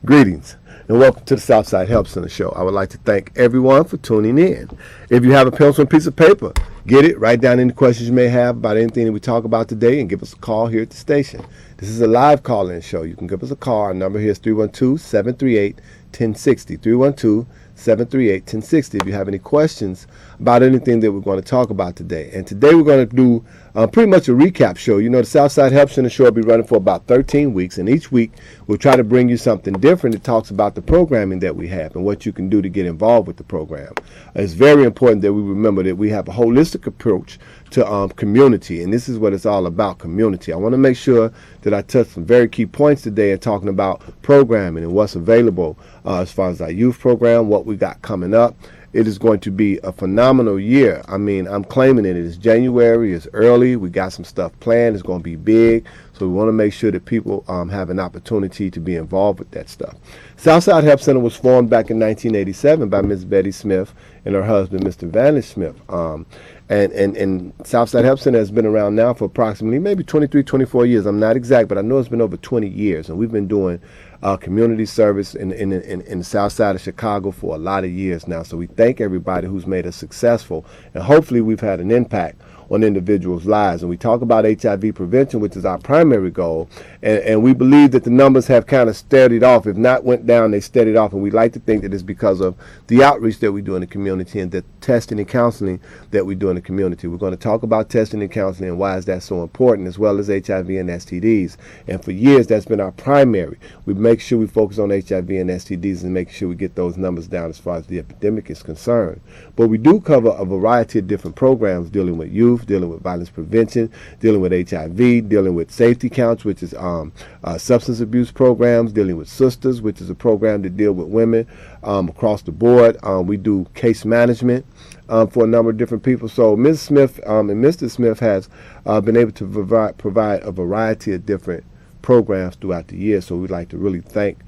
Greetings and welcome to the Southside Help Center show. I would like to thank everyone for tuning in. If you have a pencil and piece of paper, get it, write down any questions you may have about anything that we talk about today and give us a call here at the station. This is a live call-in show. You can give us a call. Our number here is 312-738-1060, 312-738-1060 if you have any questions about anything that we're going to talk about today. And today we're going to do pretty much a recap show. You know, the Southside Help Center show will be running for about 13 weeks, and each week we'll try to bring you something different that talks about the programming that we have and what you can do to get involved with the program. It's very important that we remember that we have a holistic approach to community, and this is what it's all about, community. I want to make sure that I touch some very key points today in talking about programming and what's available as far as our youth program, what we got coming up. It is going to be a phenomenal year. I mean, I'm claiming it. It's January. It's early. We got some stuff planned. It's going to be big. So we want to make sure that people have an opportunity to be involved with that stuff. Southside Help Center was formed back in 1987 by Ms. Betty Smith and her husband, Mr. Vanish Smith. And Southside Help Center has been around now for approximately maybe 23, 24 years. I'm not exact, but I know it's been over 20 years. And we've been doing community service in the south side of Chicago for a lot of years now. So we thank everybody who's made us successful. And hopefully we've had an impact on individuals' lives. And we talk about HIV prevention, which is our primary goal. And we believe that the numbers have kind of steadied off. If not went down, they steadied off. And we like to think that it's because of the outreach that we do in the community and the testing and counseling that we do in the community. We're going to talk about testing and counseling and why is that so important, as well as HIV and STDs. And for years, that's been our primary. We make sure we focus on HIV and STDs and make sure we get those numbers down as far as the epidemic is concerned. But we do cover a variety of different programs dealing with youth, dealing with violence prevention, dealing with HIV, dealing with safety counts, which is substance abuse programs, dealing with sisters, which is a program to deal with women across the board. We do case management for a number of different people. So Ms. Smith and Mr. Smith has been able to provide a variety of different programs throughout the year. So we'd like to really thank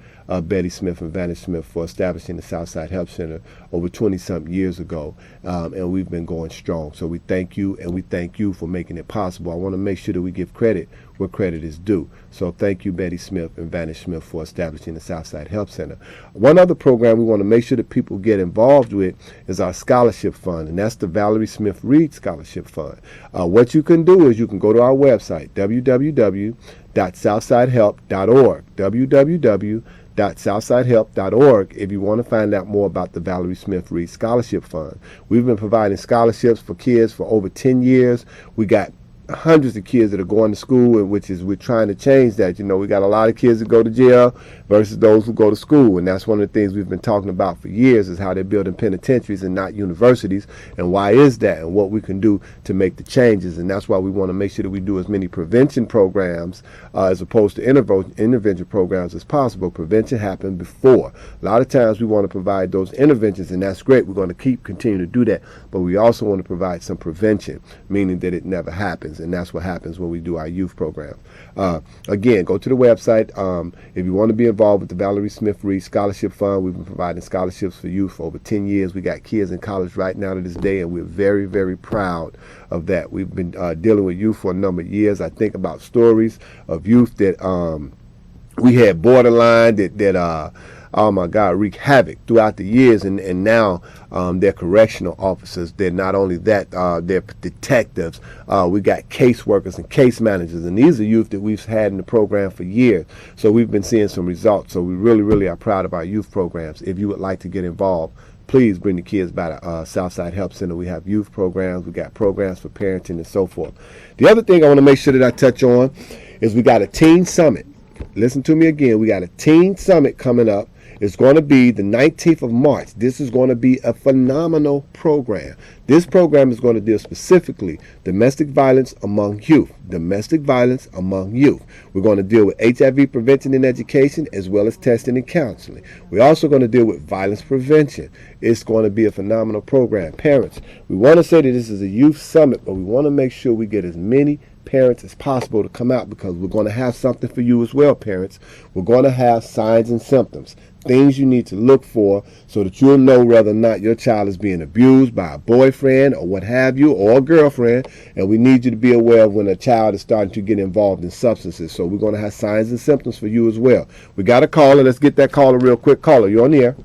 Betty Smith and Vanish Smith for establishing the Southside Help Center over 20-something years ago, and we've been going strong. So we thank you, and we thank you for making it possible. I want to make sure that we give credit where credit is due. So thank you, Betty Smith and Vanish Smith, for establishing the Southside Help Center. One other program we want to make sure that people get involved with is our scholarship fund, and that's the Valerie Smith Reed Scholarship Fund. What you can do is you can go to our website, www.southsidehelp.org, www.southsidehelp.org, if you want to find out more about the Valerie Smith Reed Scholarship Fund. We've been providing scholarships for kids for over 10 years. We got hundreds of kids that are going to school, and we're trying to change that. You know, we got a lot of kids that go to jail versus those who go to school, and that's one of the things we've been talking about for years, is how they're building penitentiaries and not universities, and why is that, and what we can do to make the changes. And that's why we want to make sure that we do as many prevention programs as opposed to intervention programs as possible. Prevention happened before. A lot of times we want to provide those interventions, and that's great. We're going to continue to do that, but we also want to provide some prevention, meaning that it never happens. And that's what happens when we do our youth program. Again, go to the website. If you want to be involved with the Valerie Smith Reed Scholarship Fund, we've been providing scholarships for youth for over 10 years. We got kids in college right now to this day, and we're very, very proud of that. We've been dealing with youth for a number of years. I think about stories of youth that we had borderline that oh my God, wreak havoc throughout the years, and now they're correctional officers. They're not only that, they're detectives. We got caseworkers and case managers, and these are youth that we've had in the program for years. So we've been seeing some results. So we really, really are proud of our youth programs. If you would like to get involved, please bring the kids by the Southside Help Center. We have youth programs. We got programs for parenting and so forth. The other thing I want to make sure that I touch on is we got a teen summit. Listen to me again. We got a teen summit coming up. It's going to be the 19th of March. This is going to be a phenomenal program. This program is going to deal specifically domestic violence among youth. Domestic violence among youth. We're going to deal with HIV prevention and education, as well as testing and counseling. We're also going to deal with violence prevention. It's going to be a phenomenal program. Parents, we want to say that this is a youth summit, but we want to make sure we get as many parents as possible to come out, because we're going to have something for you as well, parents. We're going to have signs and symptoms. things you need to look for so that you'll know whether or not your child is being abused by a boyfriend or what have you, or a girlfriend. And we need you to be aware of when a child is starting to get involved in substances. So we're going to have signs and symptoms for you as well. We got a caller. Let's get that caller real quick. Caller, you're on the air.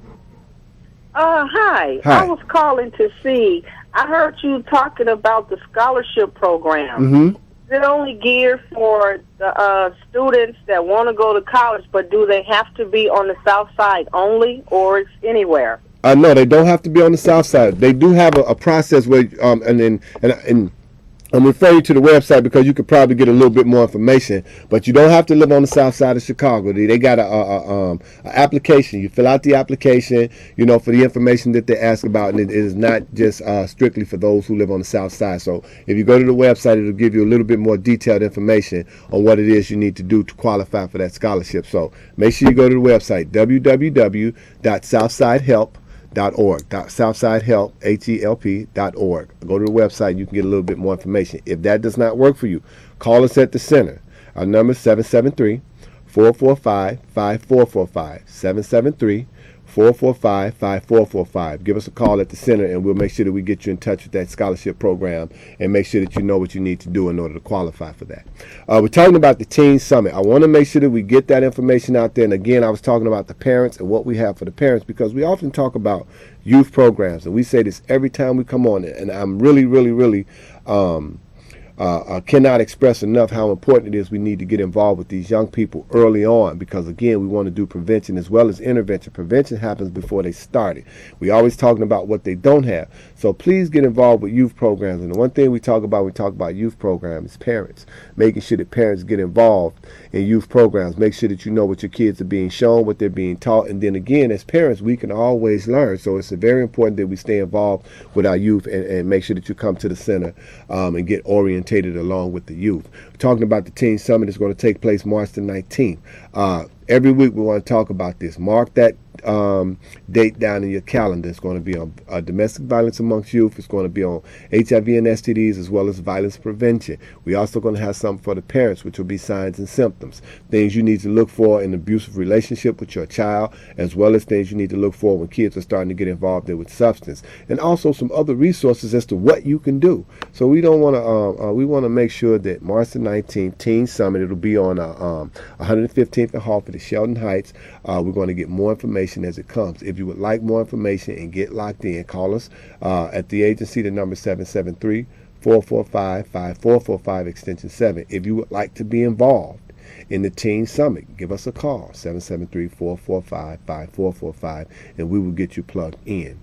Hi. Hi. I was calling to see, I heard you talking about the scholarship program. Mm-hmm. Is it only geared for the students that want to go to college, but do they have to be on the South Side only, or it's anywhere? No, they don't have to be on the South Side. They do have a process where, and I'm referring you to the website because you could probably get a little bit more information, but you don't have to live on the South Side of Chicago. They got a application. You fill out the application, for the information that they ask about, and it is not just strictly for those who live on the South Side. So if you go to the website, it'll give you a little bit more detailed information on what it is you need to do to qualify for that scholarship. So make sure you go to the website, www.southsidehelp.org. Southsidehelp, HELP.org. Go to the website. You can get a little bit more information. If that does not work for you, call us at the center. Our number is 773-445-5445. 773-445-5445. Give us a call at the center, and we'll make sure that we get you in touch with that scholarship program and make sure that you know what you need to do in order to qualify for that. We're talking about the Teen Summit. I want to make sure that we get that information out there. And again, I was talking about the parents and what we have for the parents, because we often talk about youth programs, and we say this every time we come on it. And I'm really cannot express enough how important it is we need to get involved with these young people early on, because again, we want to do prevention as well as intervention. Prevention happens before they start it. We always talking about what they don't have. So please get involved with youth programs. And the one thing we talk about when we talk about youth programs is parents, making sure that parents get involved in youth programs. Make sure that you know what your kids are being shown, what they're being taught. And then again, as parents, we can always learn. So it's very important that we stay involved with our youth and make sure that you come to the center and get oriented along with the youth. We're talking about the Teen Summit. Is going to take place March the 19th. Every week we want to talk about this. Mark that date down in your calendar. It's going to be on domestic violence amongst youth. It's going to be on HIV and STDs, as well as violence prevention. We're also going to have something for the parents, which will be signs and symptoms, things you need to look for in an abusive relationship with your child, as well as things you need to look for when kids are starting to get involved with substance, and also some other resources as to what you can do. So we don't want to we want to make sure that March the 19th Teen Summit, it'll be on 115th and Hartford at Sheldon Heights. We're going to get more information as it comes. If you would like more information and get locked in, call us at the agency. The number is 773-445-5445 extension 7. If you would like to be involved in the Teen Summit, give us a call, 773-445-5445, and we will get you plugged in.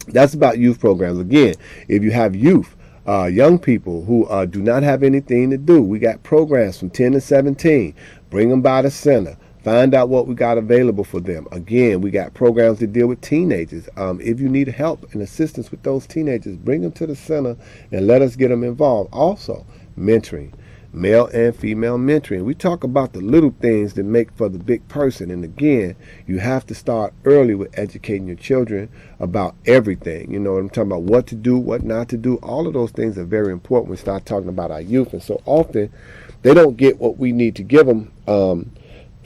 That's about youth programs. Again, if you have youth, young people who do not have anything to do, we got programs from 10 to 17. Bring them by the center. Find out what we got available for them. Again, we got programs to deal with teenagers. If you need help and assistance with those teenagers, bring them to the center and let us get them involved. Also, mentoring, male and female mentoring. We talk about the little things that make for the big person. And again, you have to start early with educating your children about everything. You know what I'm talking about, what to do, what not to do. All of those things are very important when we start talking about our youth. And so often, they don't get what we need to give them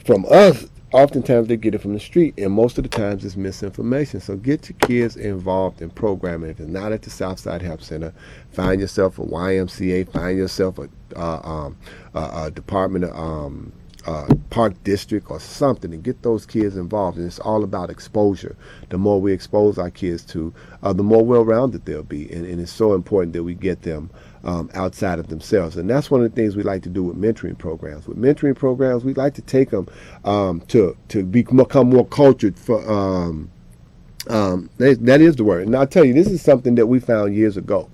from us. Oftentimes they get it from the street, and most of the times it's misinformation. So get your kids involved in programming. If it's not at the Southside Help Center, find yourself a YMCA, find yourself a Department of Park District or something, and get those kids involved. And it's all about exposure. The more we expose our kids to, the more well-rounded they'll be. And it's so important that we get them outside of themselves. And that's one of the things we like to do with mentoring programs. With mentoring programs, we like to take them to become more cultured. That is the word. And I'll tell you, this is something that we found years ago.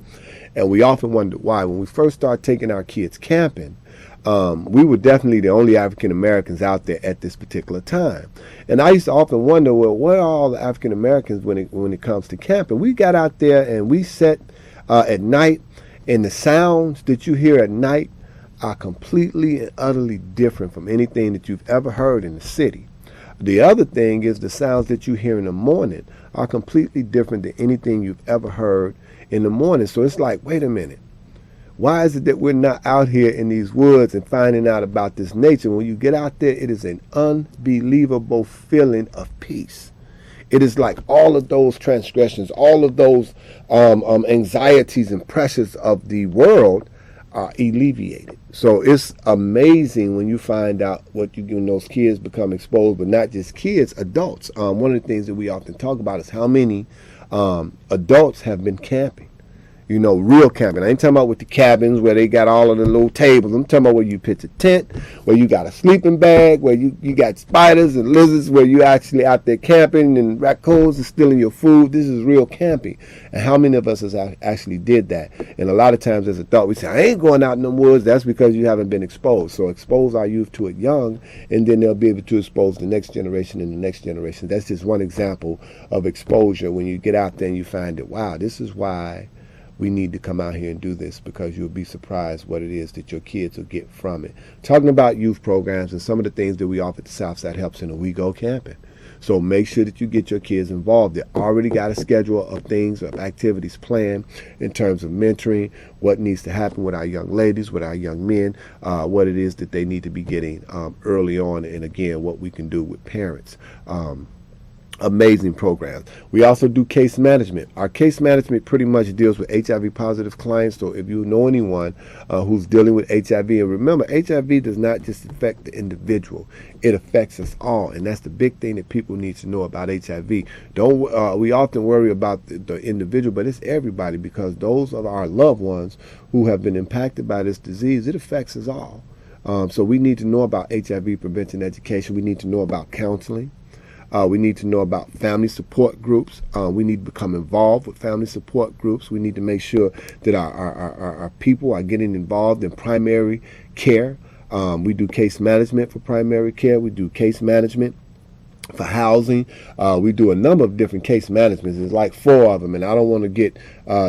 And we often wondered why. When we first started taking our kids camping, we were definitely the only African Americans out there at this particular time. And I used to often wonder, well, where are all the African Americans when it comes to camping? We got out there and we sat at night, and the sounds that you hear at night are completely and utterly different from anything that you've ever heard in the city. The other thing is the sounds that you hear in the morning are completely different than anything you've ever heard in the morning. So it's like, wait a minute. Why is it that we're not out here in these woods and finding out about this nature? When you get out there, it is an unbelievable feeling of peace. It is like all of those transgressions, all of those anxieties and pressures of the world are alleviated. So it's amazing when you find out what you do when those kids become exposed, but not just kids, adults. One of the things that we often talk about is how many adults have been camping. You know, real camping. I ain't talking about with the cabins where they got all of the little tables. I'm talking about where you pitch a tent, where you got a sleeping bag, where you got spiders and lizards, where you actually out there camping and raccoons are stealing your food. This is real camping. And how many of us has actually did that? And a lot of times as adults, we say, I ain't going out in the woods. That's because you haven't been exposed. So expose our youth to it young, and then they'll be able to expose the next generation and the next generation. That's just one example of exposure when you get out there and you find that, wow, this is why we need to come out here and do this, because you'll be surprised what it is that your kids will get from it. Talking about youth programs and some of the things that we offer at the Southside Help Center, we go camping. So make sure that you get your kids involved. They already got a schedule of things, of activities planned in terms of mentoring, what needs to happen with our young ladies, with our young men, what it is that they need to be getting early on, and again, what we can do with parents. Amazing programs. We also do case management. Our case management pretty much deals with HIV positive clients. So if you know anyone who's dealing with HIV, and remember, HIV does not just affect the individual, it affects us all, and that's the big thing that people need to know about HIV. Don't we often worry about the individual, but it's everybody, because those are our loved ones who have been impacted by this disease. It affects us all. So we need to know about HIV prevention education. We need to know about counseling. We need to know about family support groups. We need to become involved with family support groups. We need to make sure that our people are getting involved in primary care. We do case management for primary care. We do case management for housing. We do a number of different case managements. There's like 4 of them, and I don't want to get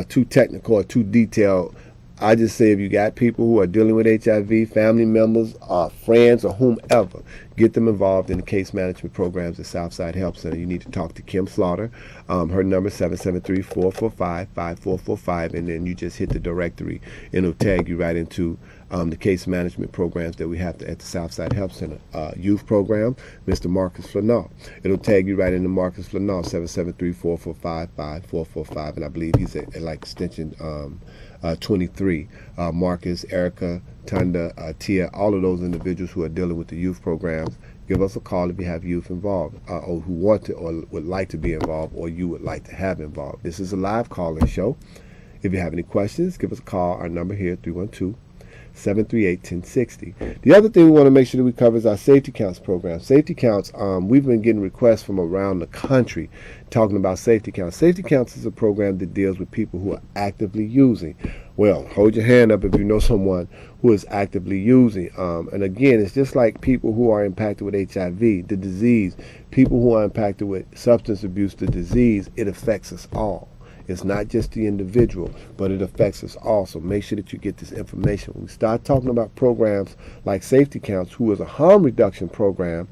too technical or too detailed. I just say if you got people who are dealing with HIV, family members, friends, or whomever, get them involved in the case management programs at Southside Help Center. You need to talk to Kim Slaughter. Her number is 773-445-5445, and then you just hit the directory, and it'll tag you right into the case management programs that we have at the Southside Help Center. Youth program, Mr. Marcus Flanell. It'll tag you right into Marcus Flanell, 773-445-5445, and I believe he's at like extension 23. Marcus, Erica, Tunda, Tia, all of those individuals who are dealing with the youth programs, give us a call if you have youth involved, or who want to or would like to be involved, or you would like to have involved. This is a live call-in show. If you have any questions, give us a call. Our number here, 312-738-1060. The other thing we want to make sure that we cover is our Safety Counts program. Safety Counts, we've been getting requests from around the country talking about Safety Counts. Safety Counts is a program that deals with people who are actively using. Well, hold your hand up if you know someone who is actively using. And again, it's just like people who are impacted with HIV, the disease, people who are impacted with substance abuse, the disease, it affects us all. It's not just the individual, but it affects us all. So make sure that you get this information. When we start talking about programs like Safety Counts, who is a harm reduction program,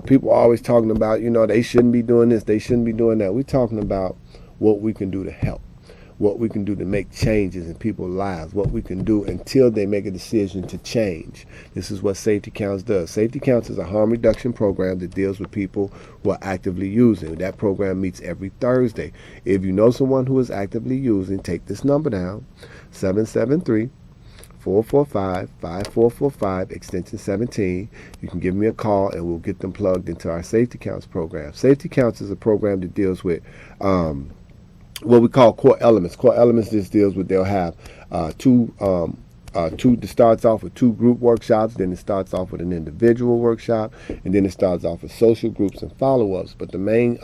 people are always talking about, you know, they shouldn't be doing this, they shouldn't be doing that. We're talking about what we can do to help, what we can do to make changes in people's lives, what we can do until they make a decision to change. This is what Safety Counts does. Safety Counts is a harm reduction program that deals with people who are actively using. That program meets every Thursday. If you know someone who is actively using, take this number down, 773-445-5445, extension 17. You can give me a call and we'll get them plugged into our Safety Counts program. Safety Counts is a program that deals with what we call core elements. Core elements just deals with, they'll have two that starts off with 2 group workshops, then it starts off with an individual workshop, and then it starts off with social groups and follow-ups. But the main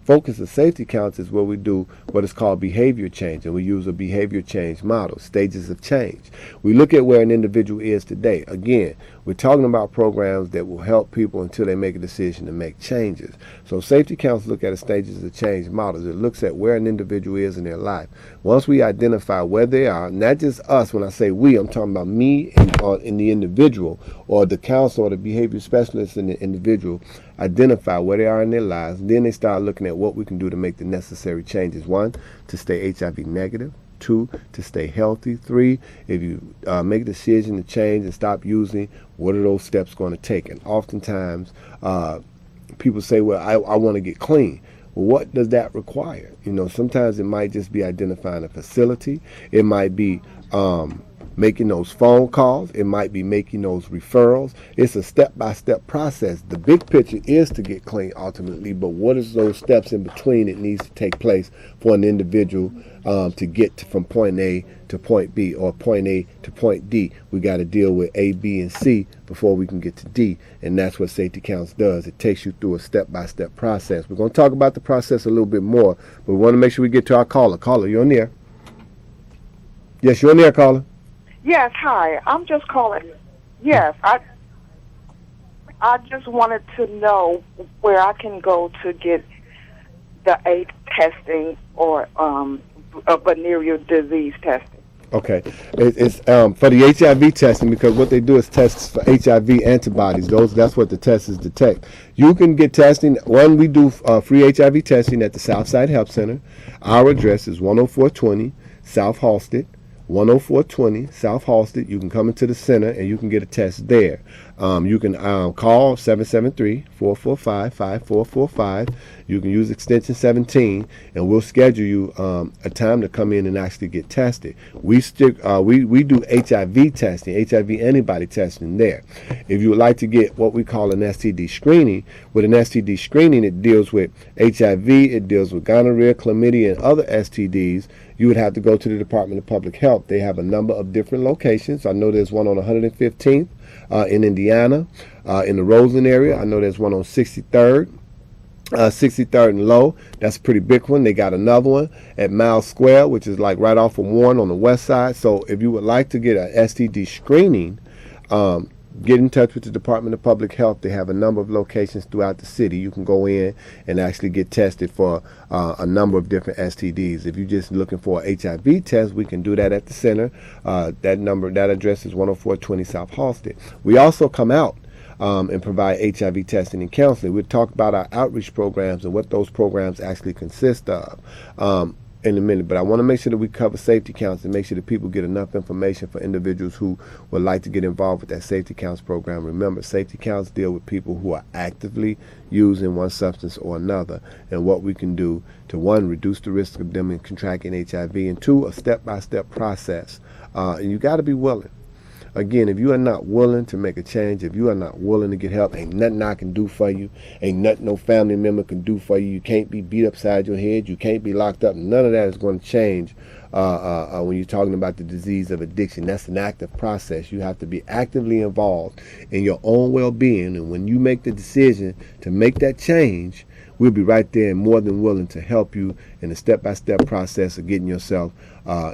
focus of Safety Counts is where we do what is called behavior change, and we use a behavior change model, stages of change. We look at where an individual is today. Again, we're talking about programs that will help people until they make a decision to make changes. So Safety Counts look at a stages of change models. It looks at where an individual is in their life. Once we identify where they are, not just us, when I say we, I'm talking about me and in the individual, or the counselor or the behavior specialist in the individual, identify where they are in their lives. Then they start looking at what we can do to make the necessary changes. 1, to stay HIV negative. 2, to stay healthy. 3, if you make a decision to change and stop using, what are those steps going to take? And oftentimes, people say, well, I want to get clean. Well, what does that require? Sometimes it might just be identifying a facility. It might be making those phone calls. It might be making those referrals. It's a step-by-step process. The big picture is to get clean ultimately, but what is those steps in between that needs to take place for an individual to get from point A to point B, or point A to point D? We got to deal with A, B, and C before we can get to D, and that's what Safety Counts does. It takes you through a step-by-step process. We're going to talk about the process a little bit more, but we want to make sure we get to our caller. Caller, you're on the air. Yes, you're on the air, caller. Yes, hi. I'm just calling. Yes, I just wanted to know where I can go to get the AIDS testing or venereal disease testing. Okay, it's for the HIV testing, because what they do is test for HIV antibodies. That's what the test is detect. You can get testing. We do free HIV testing at the Southside Health Center. Our address is 10420 South Halsted. 10420 South Halsted. You can come into the center and you can get a test there. You can call 773-445-5445. You can use extension 17, and we'll schedule you a time to come in and actually get tested. We do HIV testing, HIV antibody testing there. If you would like to get what we call an STD screening, with an STD screening, it deals with HIV, it deals with gonorrhea, chlamydia, and other STDs. You would have to go to the Department of Public Health. They have a number of different locations. I know there's one on 115th in Indiana, in the Roseland area. I know there's one on 63rd. 63rd and Low. That's a pretty big one. They got another one at Miles Square, which is like right off of Warren on the west side. So if you would like to get an STD screening, get in touch with the Department of Public Health. They have a number of locations throughout the city. You can go in and actually get tested for a number of different STDs. If you're just looking for an HIV test, we can do that at the center. That address is 10420 South Halsted. We also come out and provide HIV testing and counseling. We'll talk about our outreach programs and what those programs actually consist of in a minute, but I want to make sure that we cover Safety Counts and make sure that people get enough information for individuals who would like to get involved with that Safety Counts program. Remember, Safety Counts deal with people who are actively using one substance or another, and what we can do to, 1, reduce the risk of them contracting HIV, and 2, a step-by-step process. And you got to be willing. Again, if you are not willing to make a change, if you are not willing to get help, ain't nothing I can do for you. Ain't nothing no family member can do for you. You can't be beat upside your head. You can't be locked up. None of that is going to change when you're talking about the disease of addiction. That's an active process. You have to be actively involved in your own well-being. And when you make the decision to make that change, we'll be right there and more than willing to help you in the step-by-step process of getting yourself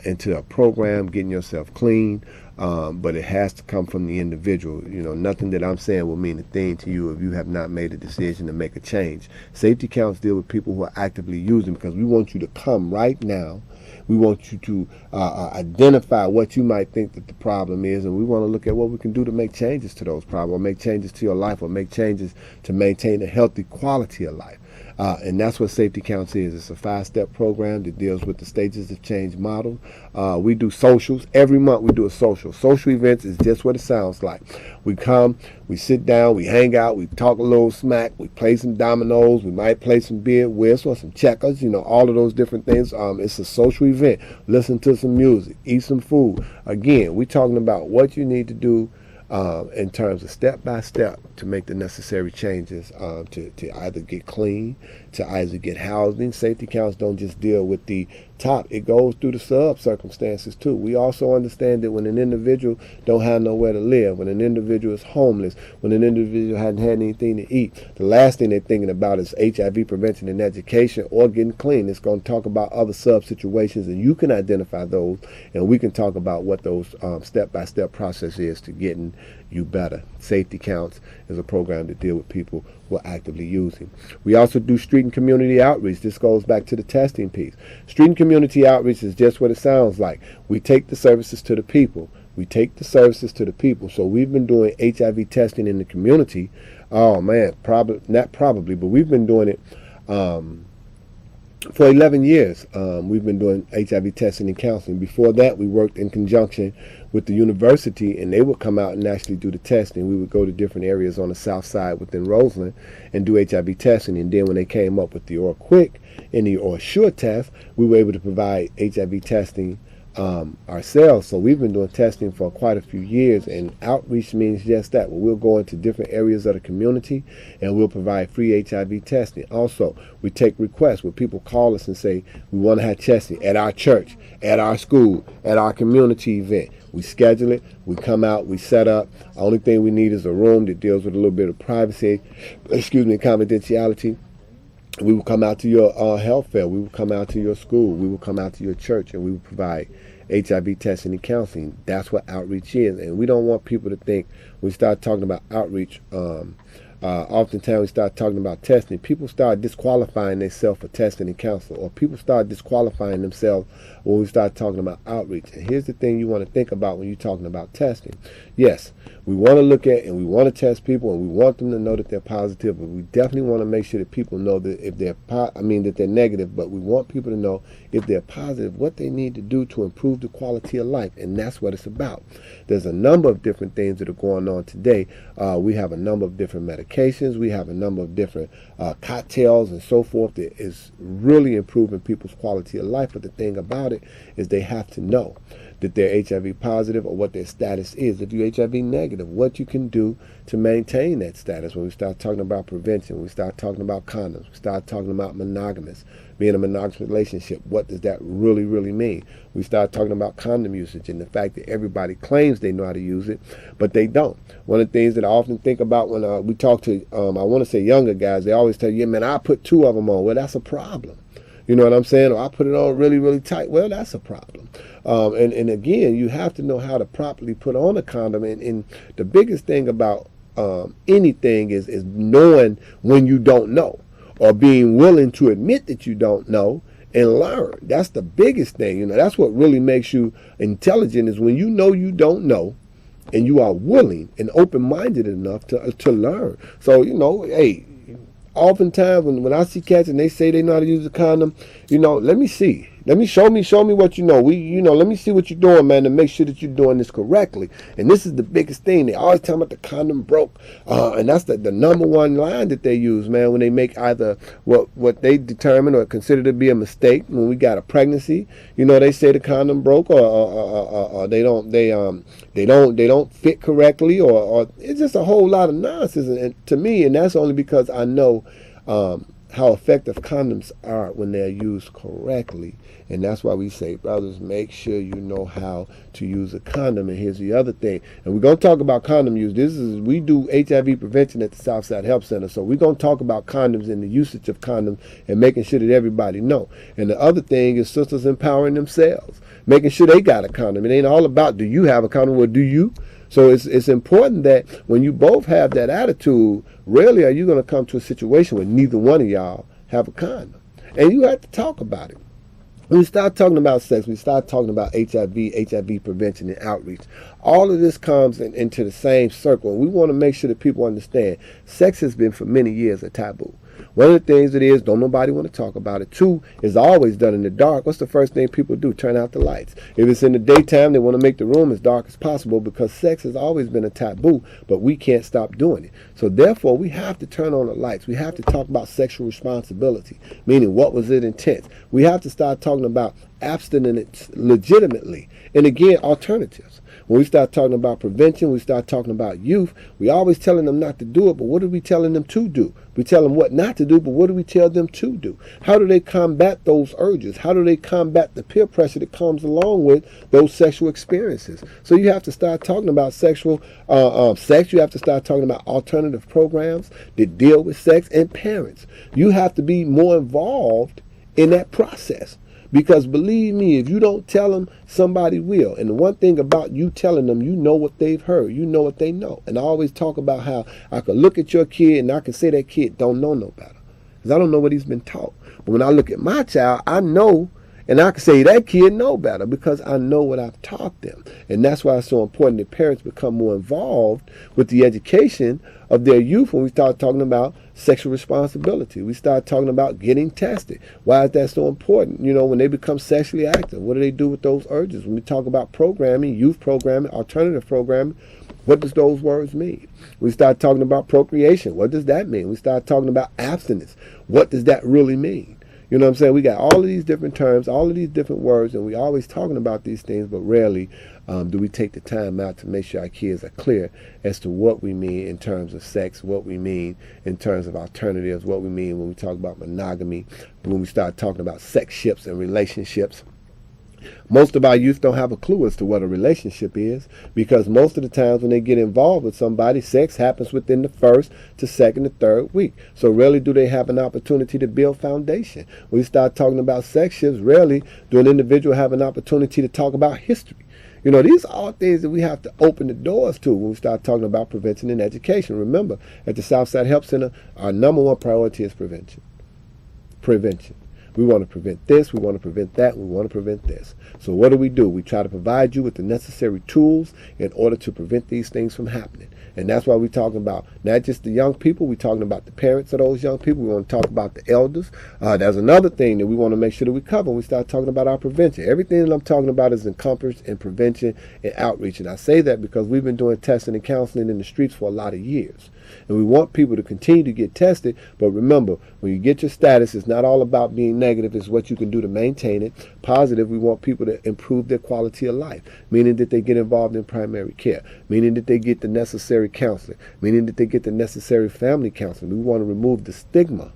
into a program, getting yourself clean. But it has to come from the individual. Nothing that I'm saying will mean a thing to you if you have not made a decision to make a change. Safety Counts deal with people who are actively using, because we want you to come right now. We want you to identify what you might think that the problem is, and we want to look at what we can do to make changes to those problems, or make changes to your life, or make changes to maintain a healthy quality of life. And that's what Safety Counts is. It's a 5-step program that deals with the stages of change model. We do socials. Every month we do a social. Social events is just what it sounds like. We come, we sit down, we hang out, we talk a little smack, we play some dominoes, we might play some beer whist or some checkers, all of those different things. It's a social event. Listen to some music, eat some food. Again, we're talking about what you need to do in terms of step-by-step to make the necessary changes to either get clean, to either get housing. Safety Counts don't just deal with the top. It goes through the sub-circumstances too. We also understand that when an individual don't have nowhere to live, when an individual is homeless, when an individual hadn't had anything to eat, the last thing they're thinking about is HIV prevention and education or getting clean. It's going to talk about other sub-situations, and you can identify those, and we can talk about what those step-by-step process is to getting you better. Safety Counts is a program to deal with people who are actively using. We also do street and community outreach. This goes back to the testing piece. Street and community outreach is just what it sounds like. We take the services to the people. We take the services to the people. So we've been doing HIV testing in the community. Oh man, but we've been doing it For 11 years, we've been doing HIV testing and counseling. Before that, we worked in conjunction with the university, and they would come out and actually do the testing. We would go to different areas on the south side within Roseland and do HIV testing. And then when they came up with the OraQuick and the OraSure test, we were able to provide HIV testing ourselves. So we've been doing testing for quite a few years, and outreach means just that. We'll go into different areas of the community and we'll provide free HIV testing. Also, we take requests where people call us and say, we want to have testing at our church, at our school, at our community event. We schedule it, we come out, we set up. The only thing we need is a room that deals with a little bit of privacy, confidentiality. We will come out to your health fair. We will come out to your school. We will come out to your church, and we will provide HIV testing and counseling. That's what outreach is. And we don't want people to think when we start talking about outreach, oftentimes we start talking about testing, people start disqualifying themselves for testing and counseling, or people start disqualifying themselves when we start talking about outreach. And here's the thing you want to think about when you're talking about testing. Yes, we want to look at and we want to test people, and we want them to know that they're positive, but we definitely want to make sure that people know that if they're that they're negative, but we want people to know if they're positive what they need to do to improve the quality of life. And that's what it's about. There's a number of different things that are going on today. We have a number of different medications. We have a number of different cocktails and so forth that is really improving people's quality of life. But the thing about it is they have to know that they're HIV positive or what their status is. If you're HIV negative, what you can do to maintain that status. When we start talking about prevention, we start talking about condoms, we start talking about monogamous, being a monogamous relationship, what does that really, really mean? We start talking about condom usage and the fact that everybody claims they know how to use it, but they don't. One of the things that I often think about when we talk to, I want to say younger guys, they always tell you, yeah, man, I put 2 of them on. Well, that's a problem. You know what I'm saying? Or I put it on really, really tight. Well, that's a problem. And again, you have to know how to properly put on a condom. And the biggest thing about anything is knowing when you don't know, or being willing to admit that you don't know and learn. That's the biggest thing. You know, that's what really makes you intelligent, is when you know you don't know and you are willing and open-minded enough to learn. So, you know, hey, oftentimes when I see cats and they say they know how to use a condom, you know, let me see. Let me show me what you know. Let me see what you're doing, man, to make sure that you're doing this correctly. And this is the biggest thing. They always talk about the condom broke. And that's the number one line that they use, man, when they make either what they determine or consider to be a mistake. When we got a pregnancy, you know, they say the condom broke, or they don't fit correctly, or it's just a whole lot of nonsense. And to me, and that's only because I know how effective condoms are when they're used correctly. And that's why we say, brothers, make sure you know how to use a condom. And here's the other thing, and we're going to talk about condom use. We do HIV prevention at the Southside Health Center, so we're going to talk about condoms and the usage of condoms and making sure that everybody know. And the other thing is sisters empowering themselves, making sure they got a condom. It ain't all about, do you have a condom, or do you? So it's important that when you both have that attitude, rarely are you going to come to a situation where neither one of y'all have a condom. And you have to talk about it. When we start talking about sex, we start talking about HIV prevention and outreach. All of this comes into the same circle. And we want to make sure that people understand sex has been for many years a taboo. One of the things it is, don't nobody want to talk about it. 2, it's always done in the dark. What's the first thing people do? Turn out the lights. If it's in the daytime, they want to make the room as dark as possible, because sex has always been a taboo, but we can't stop doing it. So therefore, we have to turn on the lights. We have to talk about sexual responsibility, meaning what was it intent. We have to start talking about abstinence legitimately. And again, alternatives. When we start talking about prevention, we start talking about youth, we always telling them not to do it, but what are we telling them to do? We tell them what not to do, but what do we tell them to do? How do they combat those urges? How do they combat the peer pressure that comes along with those sexual experiences? So you have to start talking about sexual sex. You have to start talking about alternative programs that deal with sex, and parents. You have to be more involved in that process. Because believe me, if you don't tell them, somebody will. And the one thing about you telling them, you know what they've heard. You know what they know. And I always talk about how I could look at your kid and I can say that kid don't know no better, because I don't know what he's been taught. But when I look at my child, I know And I can say that kid know better because I know what I've taught them. And that's why it's so important that parents become more involved with the education of their youth when we start talking about sexual responsibility. We start talking about getting tested. Why is that so important? You know, when they become sexually active, what do they do with those urges? When we talk about programming, youth programming, alternative programming, what does those words mean? We start talking about procreation. What does that mean? We start talking about abstinence. What does that really mean? You know what I'm saying? We got all of these different terms, all of these different words, and we always talking about these things, but rarely do we take the time out to make sure our kids are clear as to what we mean in terms of sex, what we mean in terms of alternatives, what we mean when we talk about monogamy, when we start talking about sex ships and relationships. Most of our youth don't have a clue as to what a relationship is, because most of the times when they get involved with somebody, sex happens within the first to second to third week. So rarely do they have an opportunity to build foundation. When we start talking about sex ships, rarely do an individual have an opportunity to talk about history. You know, these are all things that we have to open the doors to when we start talking about prevention and education. Remember, at the Southside Help Center, our number one priority is prevention. Prevention. We want to prevent this, we want to prevent that, we want to prevent this. So what do? We try to provide you with the necessary tools in order to prevent these things from happening. And that's why we're talking about not just the young people, we're talking about the parents of those young people, we want to talk about the elders. There's another thing that we want to make sure that we cover when we start talking about our prevention. Everything that I'm talking about is encompassed in prevention and outreach. And I say that because we've been doing testing and counseling in the streets for a lot of years. And we want people to continue to get tested. But remember, when you get your status, it's not all about being negative. It's what you can do to maintain it. Positive, we want people to improve their quality of life, meaning that they get involved in primary care, meaning that they get the necessary counseling, meaning that they get the necessary family counseling. We want to remove the stigma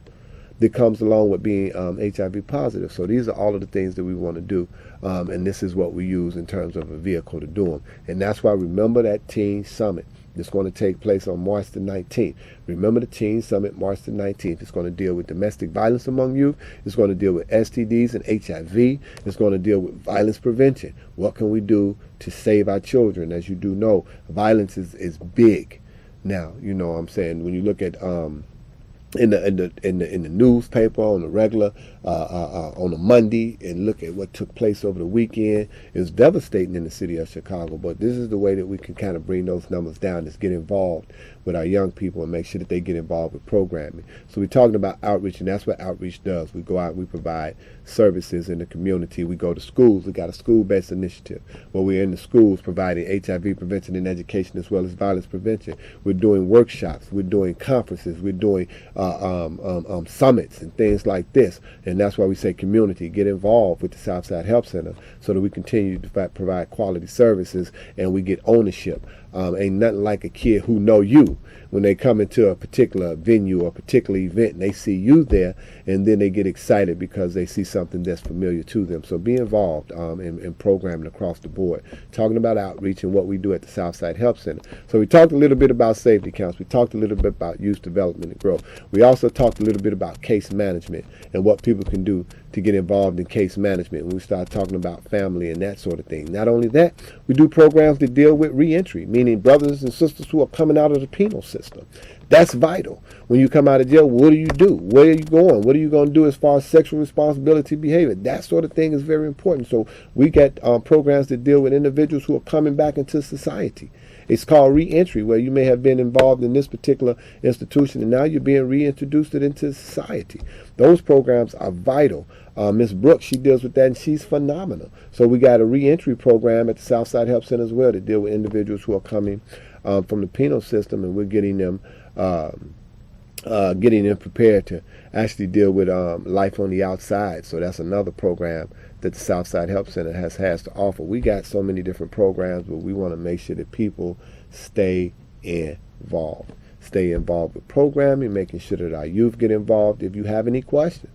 that comes along with being HIV positive. So these are all of the things that we want to do. And this is what we use in terms of a vehicle to do them. And that's why remember that Teen Summit. It's going to take place on March the 19th. Remember the Teen Summit, March the 19th. It's going to deal with domestic violence among youth. It's going to deal with STDs and HIV. It's going to deal with violence prevention. What can we do to save our children? As you do know, violence is big. Now, you know what I'm saying, when you look at in the newspaper on the regular on a Monday and look at what took place over the weekend, it was devastating in the city of Chicago. But this is the way that we can kind of bring those numbers down, is get involved with our young people and make sure that they get involved with programming. So we're talking about outreach, and that's what outreach does. We go out, we provide services in the community. We go to schools. We got a school-based initiative where we're in the schools providing HIV prevention and education as well as violence prevention. We're doing workshops. We're doing conferences. We're doing summits and things like this. And that's why we say community, get involved with the Southside Help Center so that we continue to provide quality services and we get ownership. Ain't nothing like a kid who know you when they come into a particular venue or a particular event and they see you there, and then they get excited because they see something that's familiar to them. So be involved in programming across the board. Talking about outreach and what we do at the Southside Help Center. So we talked a little bit about safety counts. We talked a little bit about youth development and growth. We also talked a little bit about case management and what people can do to get involved in case management when we start talking about family and that sort of thing. Not only that, we do programs that deal with reentry, meaning brothers and sisters who are coming out of the penal system. That's vital. When you come out of jail, what do you do? Where are you going? What are you going to do as far as sexual responsibility behavior? That sort of thing is very important. So we get programs that deal with individuals who are coming back into society. It's called reentry, where you may have been involved in this particular institution and now you're being reintroduced into society. Those programs are vital. Ms. Brooks, she deals with that and she's phenomenal. So we got a reentry program at the Southside Help Center as well to deal with individuals who are coming from the penal system, and we're getting them prepared to actually deal with life on the outside. So that's another program that the Southside Help Center has to offer. We got so many different programs, but we want to make sure that people stay involved. Stay involved with programming, making sure that our youth get involved. If you have any questions,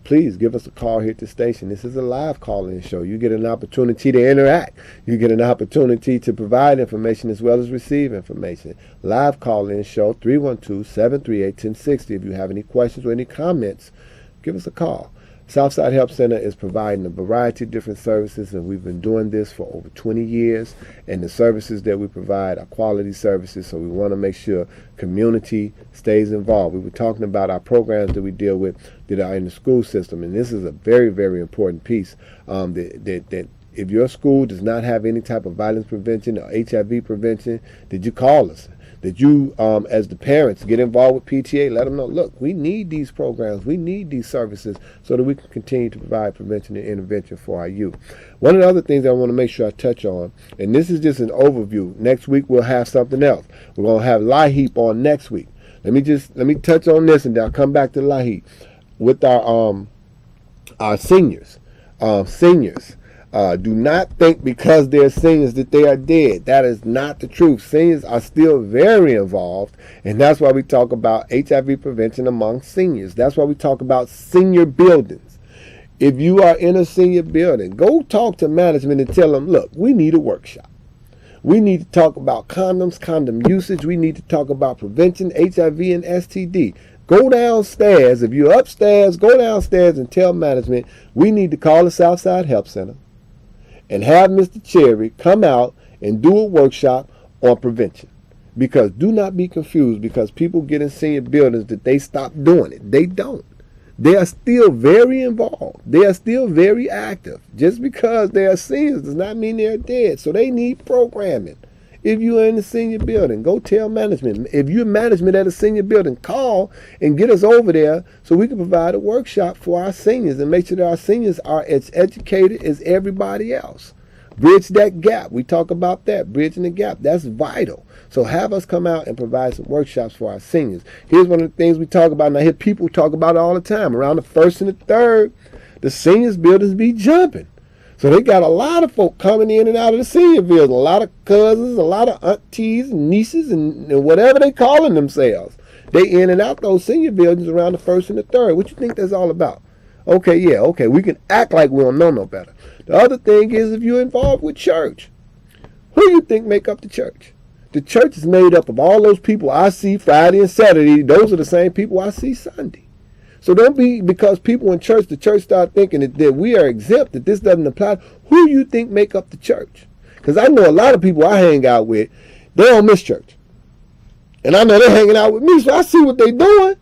please give us a call here at the station. This is a live call-in show. You get an opportunity to interact. You get an opportunity to provide information as well as receive information. Live call-in show, 312-738-1060. If you have any questions or any comments, give us a call. Southside Help Center is providing a variety of different services, and we've been doing this for over 20 years. And the services that we provide are quality services, so we want to make sure community stays involved. We were talking about our programs that we deal with that are in the school system, and this is a very, very important piece. That if your school does not have any type of violence prevention or HIV prevention, did you call us? That you, as the parents, get involved with PTA, let them know, look, we need these programs, we need these services so that we can continue to provide prevention and intervention for our youth. One of the other things I want to make sure I touch on, and this is just an overview. Next week we'll have something else. We're going to have LIHEAP on next week. Let me touch on this, and then I'll come back to LIHEAP with our seniors. Do not think because they're seniors that they are dead. That is not the truth. Seniors are still very involved, and that's why we talk about HIV prevention among seniors. That's why we talk about senior buildings. If you are in a senior building, go talk to management and tell them, look, we need a workshop. We need to talk about condoms, condom usage. We need to talk about prevention, HIV and STD. Go downstairs. If you're upstairs, go downstairs and tell management we need to call the Southside Help Center and have Mr. Cherry come out and do a workshop on prevention. Because do not be confused, because people get in senior buildings that they stop doing it. They don't. They are still very involved. They are still very active. Just because they are seniors does not mean they're dead. So they need programming. If you are in the senior building, go tell management. If you're management at a senior building, call and get us over there so we can provide a workshop for our seniors and make sure that our seniors are as educated as everybody else. Bridge that gap. We talk about that, bridging the gap. That's vital. So have us come out and provide some workshops for our seniors. Here's one of the things we talk about, and I hear people talk about it all the time. Around the 1st and the 3rd, the seniors buildings be jumping. So they got a lot of folk coming in and out of the senior building, a lot of cousins, a lot of aunties and nieces and whatever they calling themselves. They in and out those senior buildings around the 1st and the 3rd. What you think that's all about? Okay, we can act like we don't know no better. The other thing is, if you're involved with church, who do you think make up the church? The church is made up of all those people I see Friday and Saturday. Those are the same people I see Sunday. So don't be, because people in church, the church start thinking that we are exempt, that this doesn't apply. Who do you think make up the church? Because I know a lot of people I hang out with, they don't miss church. And I know they're hanging out with me, so I see what they're doing.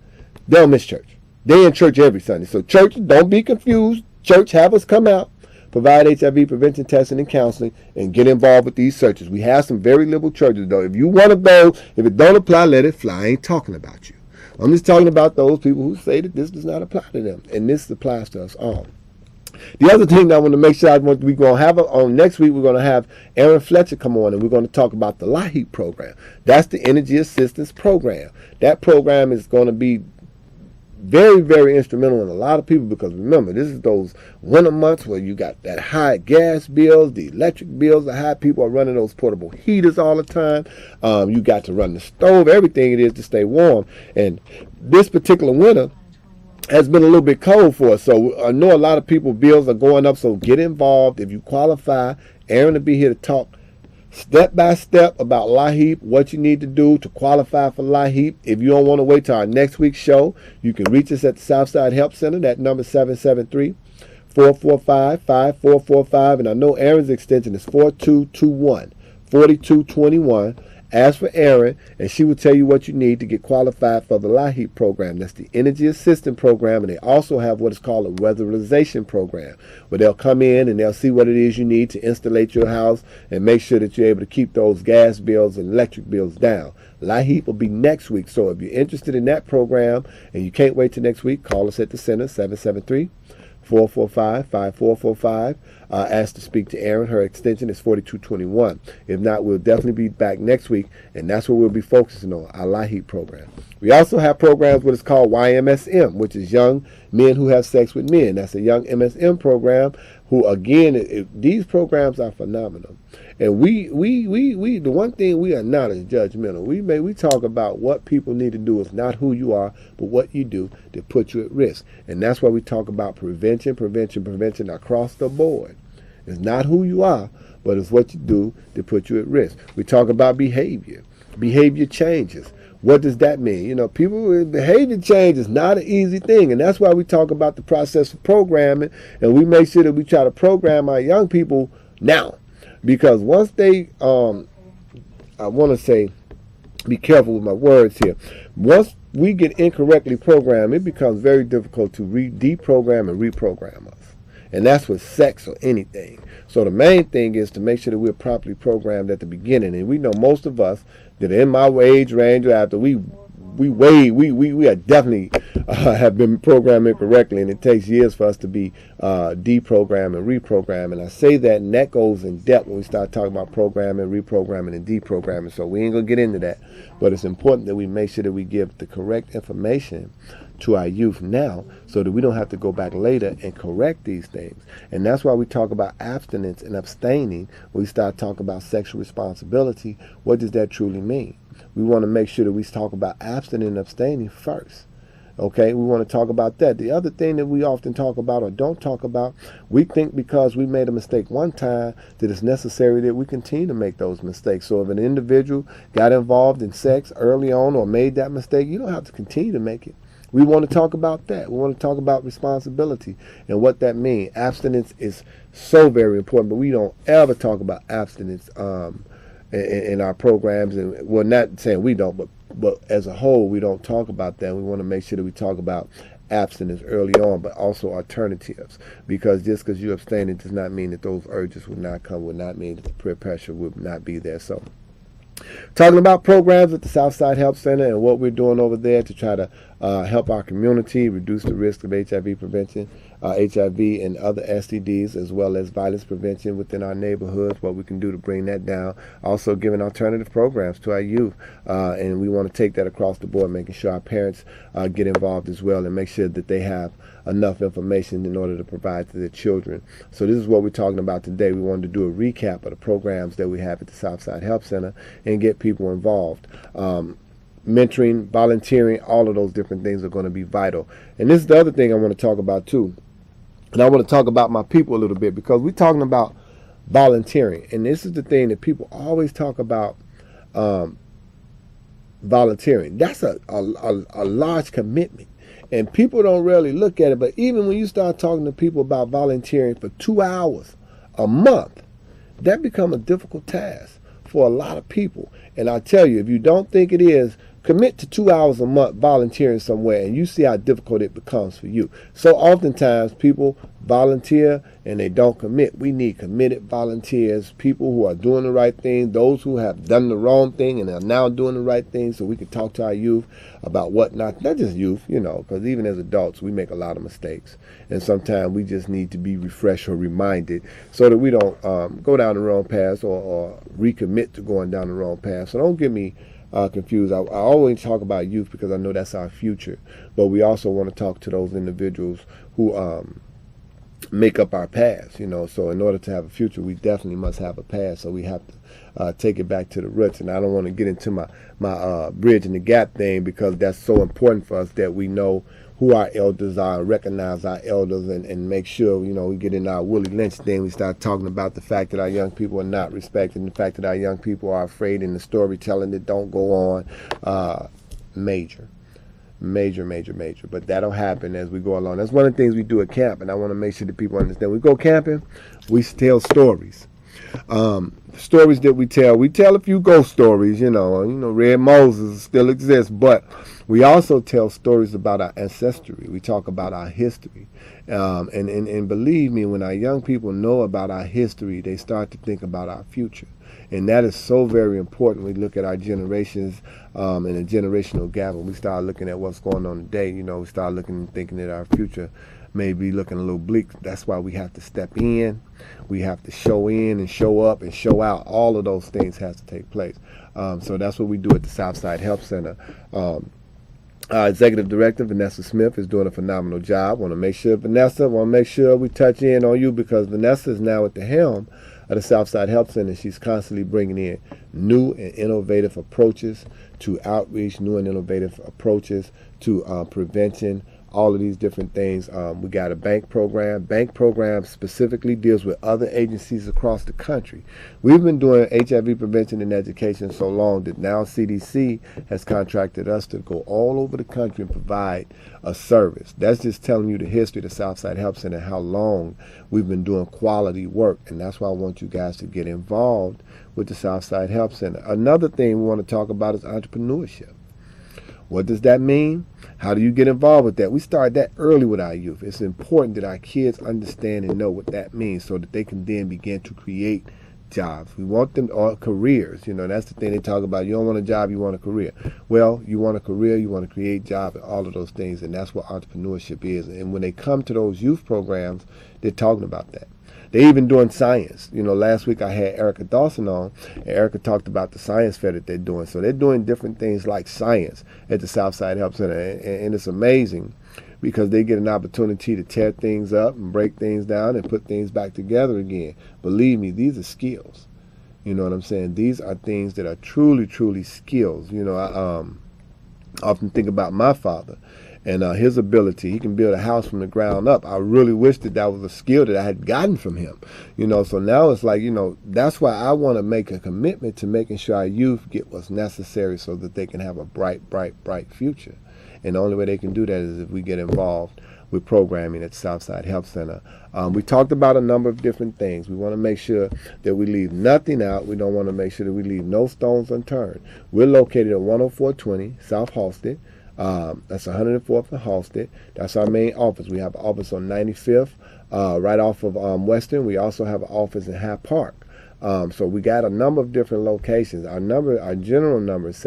They don't miss church. They're in church every Sunday. So church, don't be confused. Church, have us come out, provide HIV prevention testing and counseling, and get involved with these searches. We have some very liberal churches, though. If you want to go, if it don't apply, let it fly. I ain't talking about you. I'm just talking about those people who say that this does not apply to them, and this applies to us all. The other thing that I want to make sure we're going to have on next week, we're going to have Aaron Fletcher come on, and we're going to talk about the LIHEAP program. That's the Energy Assistance Program. That program is going to be very, very instrumental in a lot of people, because remember, this is those winter months where you got that high gas bills, the electric bills are high. People are running those portable heaters all the time. You got to run the stove, everything it is to stay warm. And this particular winter has been a little bit cold for us. So I know a lot of people bills are going up. So get involved. If you qualify, Aaron will be here to talk step by step about LIHEAP, what you need to do to qualify for LIHEAP. If you don't want to wait till our next week's show, you can reach us at the Southside Help Center. That number is 773-445-5445. And I know Aaron's extension is 4221, 4221. Ask for Erin, and she will tell you what you need to get qualified for the LIHEAP program. That's the Energy Assistance Program, and they also have what is called a weatherization program, where they'll come in and they'll see what it is you need to insulate your house and make sure that you're able to keep those gas bills and electric bills down. LIHEAP will be next week, so if you're interested in that program and you can't wait till next week, call us at the center, 773-445-5445. Ask to speak to Erin. Her extension is 4221. If not, we'll definitely be back next week, and that's what we'll be focusing on, our LIHEAP program. We also have programs what is called YMSM, which is Young Men Who Have Sex with Men. That's a young MSM program who, again, these programs are phenomenal. And we the one thing we are not is judgmental. We talk about what people need to do. It's not who you are, but what you do to put you at risk. And that's why we talk about prevention across the board. It's not who you are, but it's what you do to put you at risk. We talk about behavior. behavior changes. What does that mean? You know, people, behavior change is not an easy thing, and that's why we talk about the process of programming, and we make sure that we try to program our young people now, because once they, I want to say, be careful with my words here. Once we get incorrectly programmed, it becomes very difficult to deprogram and reprogram us. And that's with sex or anything. So the main thing is to make sure that we're properly programmed at the beginning. And we know most of us that are in my age range or after, we are definitely have been programmed incorrectly, and it takes years for us to be deprogrammed and reprogrammed. And I say that, and that goes in depth when we start talking about programming, reprogramming, and deprogramming. So we ain't gonna get into that, but it's important that we make sure that we give the correct information to our youth now, so that we don't have to go back later and correct these things. And that's why we talk about abstinence and abstaining. When we start talking about sexual responsibility, what does that truly mean? We want to make sure that we talk about abstaining and abstaining first. Okay, we want to talk about that. The other thing that we often talk about or don't talk about, we think because we made a mistake one time that it's necessary that we continue to make those mistakes. So if an individual got involved in sex early on or made that mistake, you don't have to continue to make it. We want to talk about that. We want to talk about responsibility and what that means. Abstinence is so very important, but we don't ever talk about abstinence in our programs. And well, not saying we don't, but as a whole, we don't talk about that. We want to make sure that we talk about abstinence early on, but also alternatives. Because just because you're abstaining does not mean that those urges would not come, would not mean that the peer pressure would not be there. So, talking about programs at the Southside Help Center and what we're doing over there to try to help our community reduce the risk of HIV prevention, HIV and other STDs, as well as violence prevention within our neighborhoods, what we can do to bring that down. Also giving alternative programs to our youth, and we want to take that across the board, making sure our parents get involved as well and make sure that they have enough information in order to provide to their children. So this is what we're talking about today. We wanted to do a recap of the programs that we have at the Southside Help Center and get people involved. Mentoring, volunteering, all of those different things are going to be vital. And this is the other thing I want to talk about too. And I want to talk about my people a little bit, because we're talking about volunteering. And this is the thing that people always talk about, volunteering. That's a large commitment. And people don't really look at it. But even when you start talking to people about volunteering for 2 hours a month, that becomes a difficult task for a lot of people. And I tell you, if you don't think it is, commit to 2 hours a month volunteering somewhere, and you see how difficult it becomes for you. So oftentimes people volunteer and they don't commit. We need committed volunteers, people who are doing the right thing, those who have done the wrong thing and are now doing the right thing, so we can talk to our youth about what not just youth, you know, because even as adults we make a lot of mistakes, and sometimes we just need to be refreshed or reminded so that we don't go down the wrong path or recommit to going down the wrong path. So don't get me confused. I always talk about youth because I know that's our future, but we also want to talk to those individuals who make up our past, you know. So in order to have a future, we definitely must have a past. So we have to take it back to the roots. And I don't want to get into my bridging the gap thing, because that's so important for us that we know who our elders are, recognize our elders, and make sure, you know, we get in our Willie Lynch thing. We start talking about the fact that our young people are not respected, and the fact that our young people are afraid, and the storytelling that don't go on. Major. But that'll happen as we go along. That's one of the things we do at camp, and I want to make sure that people understand. We go camping, we tell stories. Stories that we tell a few ghost stories, you know, Red Moses still exists, but we also tell stories about our ancestry. We talk about our history. And believe me, when our young people know about our history, they start to think about our future. And that is so very important. We look at our generations and a generational gap, and we start looking at what's going on today. You know, we start looking and thinking that our future may be looking a little bleak. That's why we have to step in. We have to show in and show up and show out. All of those things has to take place. So that's what we do at the Southside Help Center. Our executive director, Vanessa Smith, is doing a phenomenal job. Vanessa, want to make sure we touch in on you, because Vanessa is now at the helm of the Southside Help Center. She's constantly bringing in new and innovative approaches to outreach, new and innovative approaches to prevention, all of these different things. We got a bank program. Bank program specifically deals with other agencies across the country. We've been doing HIV prevention and education so long that now CDC has contracted us to go all over the country and provide a service. That's just telling you the history of the Southside Help Center and how long we've been doing quality work. And that's why I want you guys to get involved with the Southside Help Center. Another thing we want to talk about is entrepreneurship. What does that mean? How do you get involved with that? We started that early with our youth. It's important that our kids understand and know what that means so that they can then begin to create jobs. We want them or careers. You know, that's the thing they talk about. You don't want a job, you want a career. Well, you want a career, you want to create jobs, and all of those things, and that's what entrepreneurship is. And when they come to those youth programs, they're talking about that. They're even doing science. You know, last week I had Erica Dawson on, and Erica talked about the science fair that they're doing. So they're doing different things like science at the Southside Help Center, and it's amazing because they get an opportunity to tear things up and break things down and put things back together again. Believe me, these are skills. You know what I'm saying? These are things that are truly, truly skills. You know, I often think about my father and his ability. He can build a house from the ground up. I really wish that that was a skill that I had gotten from him. You know, so now it's like, you know, that's why I want to make a commitment to making sure our youth get what's necessary so that they can have a bright, bright, bright future. And the only way they can do that is if we get involved with programming at Southside Health Center. We talked about a number of different things. We want to make sure that we leave nothing out. We don't want to make sure that we leave no stones unturned. We're located at 10420 South Halsted. That's 104th and Halsted. That's our main office. We have an office on 95th, right off of Western. We also have an office in Hyde Park. So we got a number of different locations. Our general number is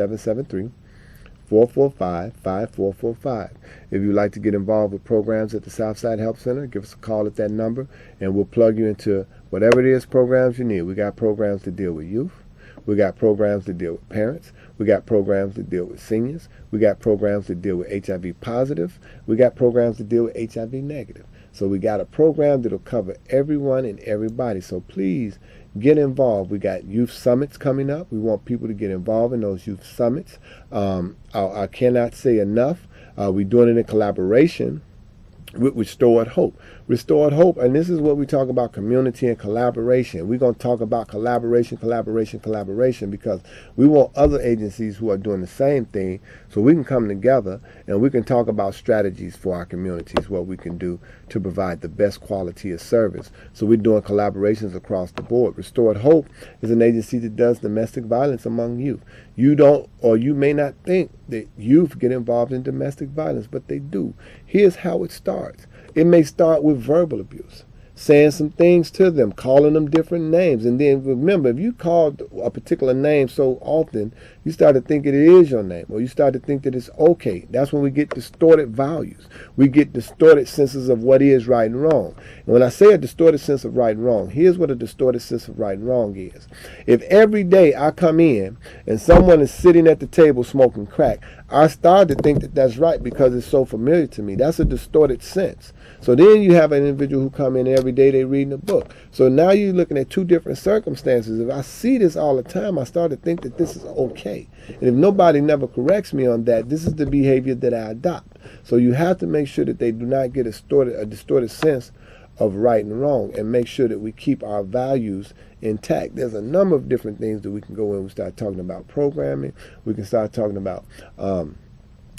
773-445-5445. If you'd like to get involved with programs at the Southside Help Center, give us a call at that number, and we'll plug you into whatever it is programs you need. We got programs to deal with youth. We got programs to deal with parents. We got programs to deal with seniors. We got programs to deal with HIV positive. We got programs to deal with HIV negative. So we got a program that'll cover everyone and everybody. So please get involved. We got youth summits coming up. We want people to get involved in those youth summits. I cannot say enough. We're doing it in collaboration with Restored Hope. Restored Hope, and this is what we talk about, community and collaboration. We're going to talk about collaboration because we want other agencies who are doing the same thing so we can come together and we can talk about strategies for our communities, what we can do to provide the best quality of service. So we're doing collaborations across the board. Restored Hope is an agency that does domestic violence among youth. You don't, or you may not think that youth get involved in domestic violence, but they do. Here's how it starts. It may start with verbal abuse, saying some things to them, calling them different names. And then remember, if you call a particular name so often, you start to think it is your name, or you start to think that it's okay. That's when we get distorted values. We get distorted senses of what is right and wrong. And when I say a distorted sense of right and wrong, here's what a distorted sense of right and wrong is. If every day I come in and someone is sitting at the table smoking crack, I start to think that that's right because it's so familiar to me. That's a distorted sense. So then you have an individual who come in every day, they reading a book. So now you're looking at two different circumstances. If I see this all the time, I start to think that this is okay. And if nobody never corrects me on that, this is the behavior that I adopt. So you have to make sure that they do not get a distorted sense of right and wrong, and make sure that we keep our values intact. There's a number of different things that we can go in. We start talking about programming. We can start talking about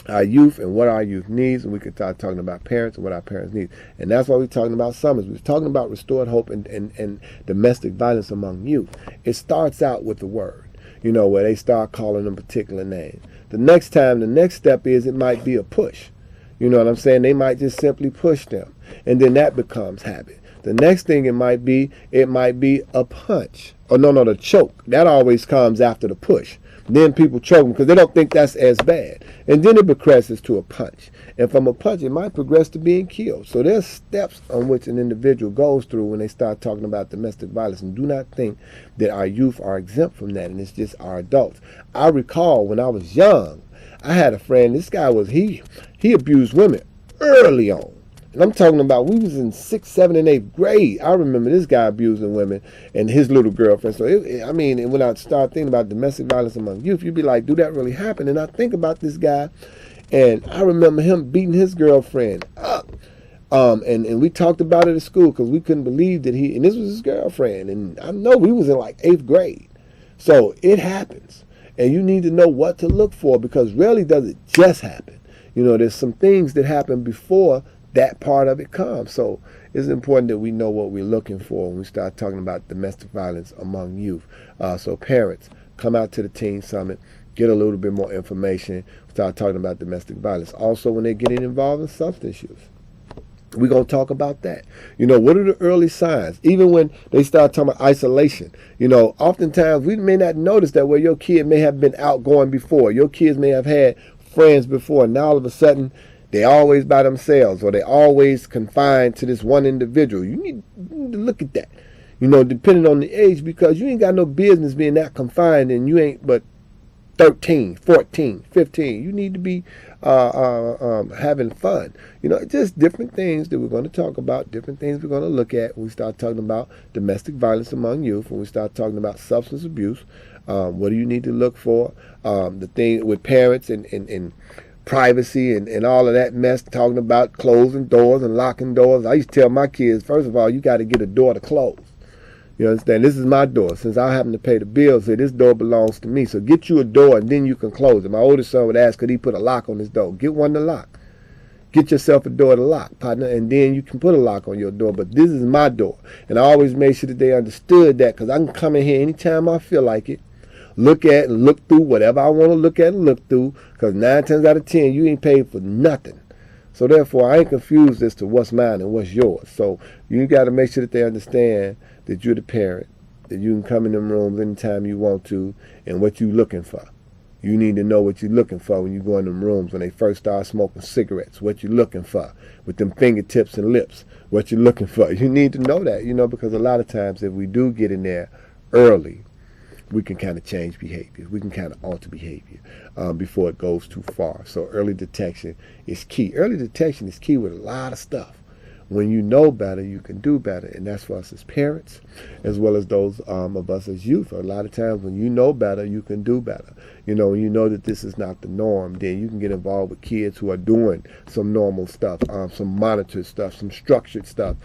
our youth and what our youth needs, and we can start talking about parents and what our parents need. And that's why we're talking about summers. We're talking about Restored Hope and domestic violence among youth. It starts out with the word, you know, where they start calling them particular names. The next step is it might be a push. You know what I'm saying? They might just simply push them, and then that becomes habit. The next thing it might be a punch. Oh, no, the choke. That always comes after the push. Then people choke them because they don't think that's as bad. And then it progresses to a punch. And from a punch, it might progress to being killed. So there's steps on which an individual goes through when they start talking about domestic violence. And do not think that our youth are exempt from that, and it's just our adults. I recall when I was young, I had a friend, this guy he abused women early on. And I'm talking about, we was in 6th, 7th, and 8th grade. I remember this guy abusing women and his little girlfriend. So, when I start thinking about domestic violence among youth, you'd be like, do that really happen? And I think about this guy And I remember him beating his girlfriend up. And we talked about it at school because we couldn't believe that and this was his girlfriend. And I know we was in like 8th grade. So it happens. And you need to know what to look for, because rarely does it just happen. There's some things that happen before that part of it comes. So it's important that we know what we're looking for when we start talking about domestic violence among youth. So parents, come out to the Teen Summit, get a little bit more information, start talking about domestic violence. Also, when they're getting involved in substance use, we're going to talk about that. What are the early signs? Even when they start talking about isolation, oftentimes we may not notice that where your kid may have been outgoing before. Your kids may have had friends before. And now all of a sudden, they're always by themselves, or they're always confined to this one individual. You need to look at that, depending on the age, because you ain't got no business being that confined, and you ain't but 13, 14, 15. You need to be having fun. Just different things that we're going to talk about, different things we're going to look at when we start talking about domestic violence among youth, when we start talking about substance abuse. What do you need to look for? The thing with parents and privacy and all of that mess, talking about closing doors and locking doors. I used to tell my kids, first of all, you got to get a door to close. You understand? This is my door. Since I happen to pay the bills here, this door belongs to me. So get you a door and then you can close it. My oldest son would ask, could he put a lock on his door? Get one to lock. Get yourself a door to lock, partner, and then you can put a lock on your door. But this is my door. And I always made sure that they understood that, because I can come in here anytime I feel like it, look at and look through whatever I want to look at and look through, because 9 times out of 10, you ain't paid for nothing. So therefore, I ain't confused as to what's mine and what's yours. So you got to make sure that they understand that you're the parent, that you can come in them rooms anytime you want to, and what you're looking for. You need to know what you're looking for when you go in them rooms, when they first start smoking cigarettes, what you're looking for with them fingertips and lips, what you're looking for. You need to know that, because a lot of times if we do get in there early, we can kind of change behavior. We can kind of alter behavior before it goes too far. So early detection is key. Early detection is key with a lot of stuff. When you know better, you can do better. And that's for us as parents, as well as those of us as youth. A lot of times when you know better, you can do better. When you know that this is not the norm, then you can get involved with kids who are doing some normal stuff, some monitored stuff, some structured stuff.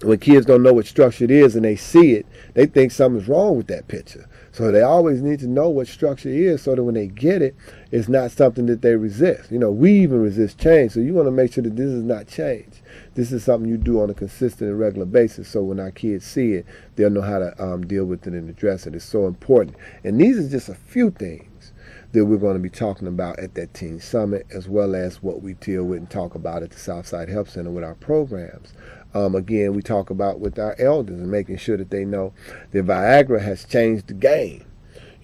When kids don't know what structured is and they see it, they think something's wrong with that picture. So they always need to know what structure is, so that when they get it, it's not something that they resist. We even resist change, so you want to make sure that this is not change. This is something you do on a consistent and regular basis, so when our kids see it, they'll know how to deal with it and address it. It's so important. And these are just a few things that we're going to be talking about at that Teen Summit, as well as what we deal with and talk about at the Southside Help Center with our programs. Again, we talk about with our elders and making sure that they know that Viagra has changed the game.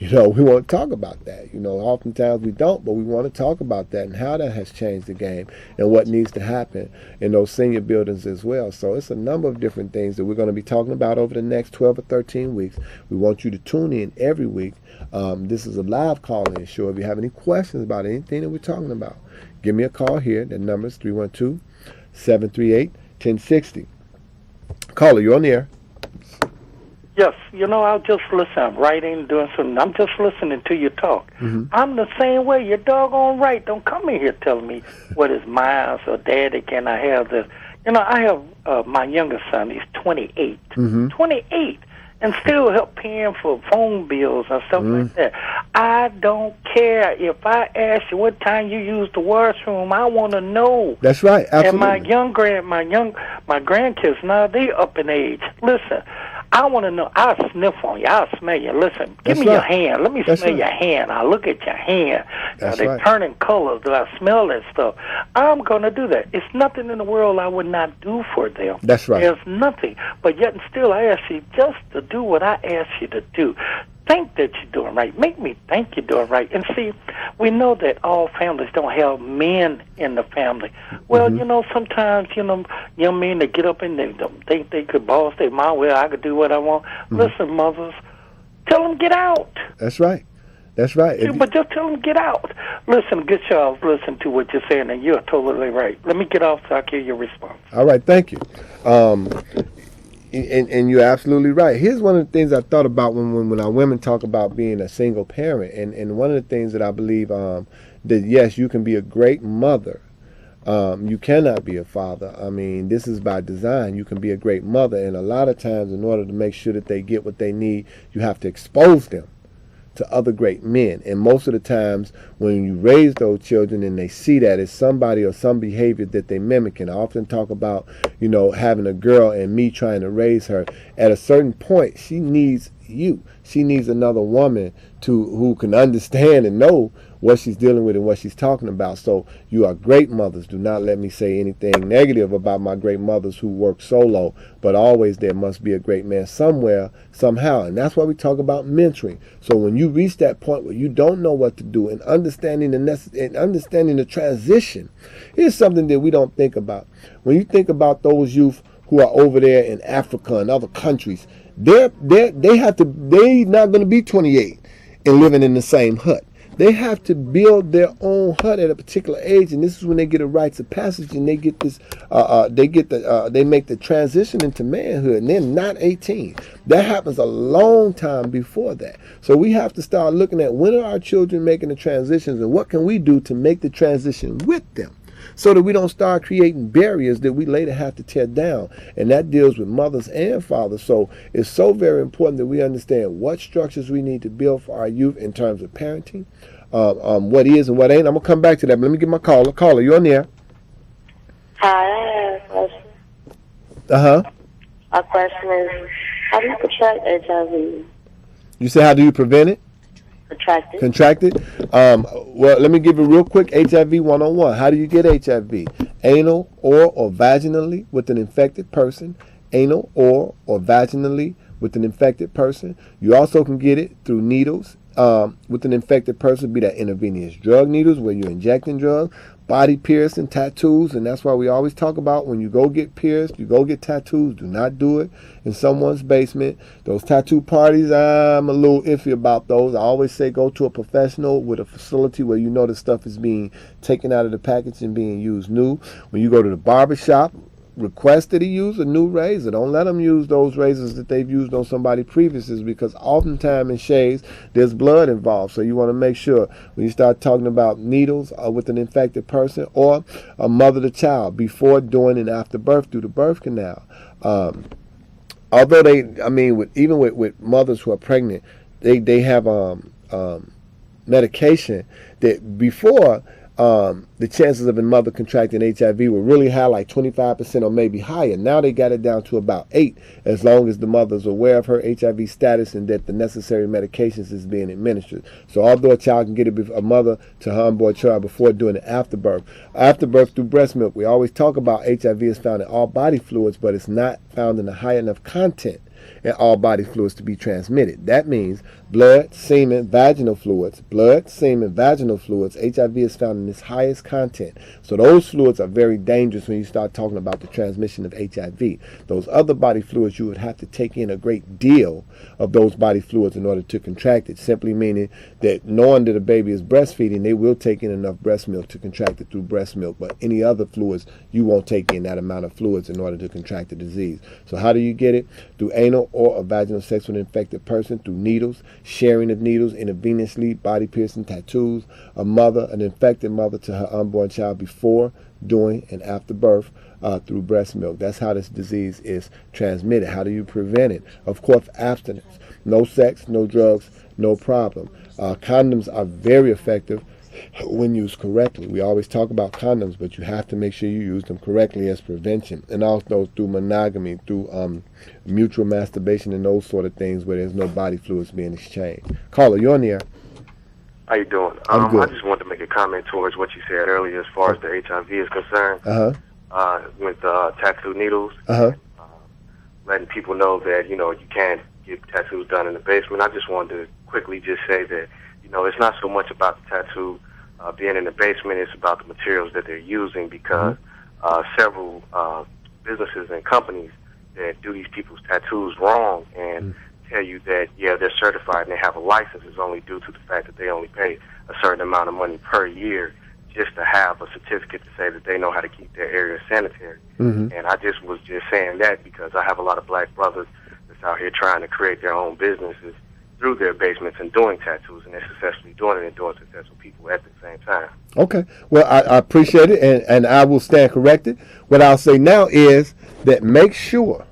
We want to talk about that. Oftentimes we don't, but we want to talk about that and how that has changed the game and what needs to happen in those senior buildings as well. So it's a number of different things that we're going to be talking about over the next 12 or 13 weeks. We want you to tune in every week. This is a live call-in show. If you have any questions about anything that we're talking about, give me a call here. The number is 312-738-1060. Caller, you're on the air. Yes, I'll just listen. I'm writing, doing something. I'm just listening to you talk. Mm-hmm. I'm the same way. You're doggone right. Don't come in here telling me what is mine or daddy, can I have this? I have my youngest son. He's 28. Mm-hmm. 28. And still help paying for phone bills and stuff like that. I don't care. If I ask you what time you use the washroom, I want to know. That's right. Absolutely. And my grandkids now, they up in age. Listen, I want to know. I'll sniff on you. I'll smell you. Listen, give me your hand. Let me smell your hand. I'll look at your hand. They're turning colors. Do I smell that stuff? I'm going to do that. It's nothing in the world I would not do for them. That's right. There's nothing. But yet and still, I ask you just to do what I ask you to do. Think that you're doing right. Make me think you're doing right. And see, we know that all families don't have men in the family. Well, sometimes, young men, they get up and they don't think they could boss their mom. Well, I could do what I want. Mm-hmm. Listen, mothers, tell them get out. That's right. That's right. But just tell them get out. Listen, get y'all listen to what you're saying, and you're totally right. Let me get off so I can hear your response. All right, thank you. And you're absolutely right. Here's one of the things I thought about when our women talk about being a single parent, and one of the things that I believe that yes, you can be a great mother. You cannot be a father. I mean, this is by design. You can be a great mother, and a lot of times, in order to make sure that they get what they need, you have to expose them to other great men. And most of the times when you raise those children and they see that, it's somebody or some behavior that they mimic. And I often talk about, having a girl and me trying to raise her. At a certain point, she needs you. She needs another woman who can understand and know what she's dealing with and what she's talking about. So you are great mothers. Do not let me say anything negative about my great mothers who work solo, but always there must be a great man somewhere, somehow. And that's why we talk about mentoring. So when you reach that point where you don't know what to do and understanding the transition, here's something that we don't think about. When you think about those youth who are over there in Africa and other countries, they're not going to be 28 and living in the same hut. They have to build their own hut at a particular age, and this is when they get a rites of passage, and they get this. They make the transition into manhood, and they're not 18. That happens a long time before that. So we have to start looking at when are our children making the transitions, and what can we do to make the transition with them, so that we don't start creating barriers that we later have to tear down. And that deals with mothers and fathers. So it's so very important that we understand what structures we need to build for our youth in terms of parenting, what is and what ain't. I'm going to come back to that, but let me get my caller. Caller, you on the air. Hi, I have a question. Uh-huh. My question is, how do you contract HIV? You say, how do you prevent it? Contracted. Well, let me give you real quick HIV 101. How do you get HIV? Anal, oral, or vaginally with an infected person. Anal, oral, or vaginally with an infected person. You also can get it through needles with an infected person, be that intravenous drug needles where you're injecting drugs, body piercing, tattoos, and that's why we always talk about when you go get pierced, you go get tattoos, do not do it in someone's basement. Those tattoo parties, I'm a little iffy about those. I always say go to a professional with a facility where you know the stuff is being taken out of the package and being used new. When you go to the barber shop, request that he use a new razor. Don't let them use those razors that they've used on somebody previously, because oftentimes in shaves there's blood involved. So you want to make sure when you start talking about needles with an infected person, or a mother to child, before, during, and after birth through the birth canal. Although even with mothers who are pregnant, they have medication that before. The chances of a mother contracting HIV were really high, like 25% or maybe higher. Now they got it down to about 8%, as long as the mother's aware of her HIV status and that the necessary medications is being administered. So although a child can get it, a mother to her unborn child before, during, and after birth. After birth through breast milk, we always talk about HIV is found in all body fluids, but it's not found in a high enough content in all body fluids to be transmitted. That means blood, semen, vaginal fluids. Blood, semen, vaginal fluids. HIV is found in its highest content. So those fluids are very dangerous when you start talking about the transmission of HIV. Those other body fluids, you would have to take in a great deal of those body fluids in order to contract it, simply meaning that knowing that a baby is breastfeeding, they will take in enough breast milk to contract it through breast milk, but any other fluids, you won't take in that amount of fluids in order to contract the disease. So how do you get it? Through anal or vaginal sex with an infected person, through needles, sharing of needles, intravenously, body piercing, tattoos, an infected mother to her unborn child before, during, and after birth through breast milk. That's how this disease is transmitted. How do you prevent it? Of course, abstinence. No sex, no drugs, no problem. Condoms are very effective when used correctly. We always talk about condoms, but you have to make sure you use them correctly as prevention, and also through monogamy, through mutual masturbation and those sort of things where there's no body fluids being exchanged. Caller, you're on the air. How you doing? I'm good. I just wanted to make a comment towards what you said earlier as far as the HIV is concerned. With tattoo needles, letting people know that you can't get tattoos done in the basement. I just wanted to quickly just say that it's not so much about the tattoo being in the basement. It's about the materials that they're using, because several businesses and companies that do these people's tattoos wrong and tell you that, they're certified and they have a license is only due to the fact that they only pay a certain amount of money per year just to have a certificate to say that they know how to keep their area sanitary. And I just was just saying that because I have a lot of black brothers that's out here trying to create their own businesses through their basements and doing tattoos, and they're successfully doing it and doing successful people at the same time. Okay. Well, I appreciate it, and I will stand corrected. What I'll say now is that make sure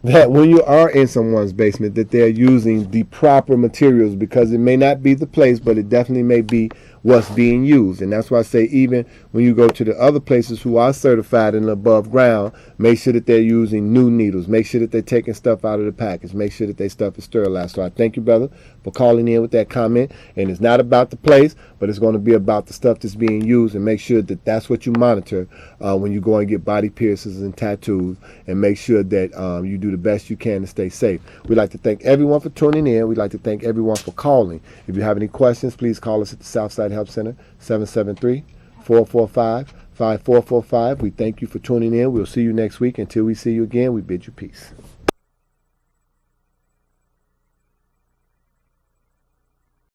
that when you are in someone's basement that they're using the proper materials, because it may not be the place, but it definitely may be what's being used. And that's why I say even when you go to the other places who are certified and above ground, make sure that they're using new needles. Make sure that they're taking stuff out of the package. Make sure that their stuff is sterilized. So I thank you, brother, for calling in with that comment. And it's not about the place, but it's going to be about the stuff that's being used, and make sure that that's what you monitor when you go and get body piercings and tattoos, and make sure that you do the best you can to stay safe. We'd like to thank everyone for tuning in. We'd like to thank everyone for calling. If you have any questions, please call us at the Southside Help Center, 773-445-5445. We thank you for tuning in. We'll see you next week. Until we see you again, we bid you peace.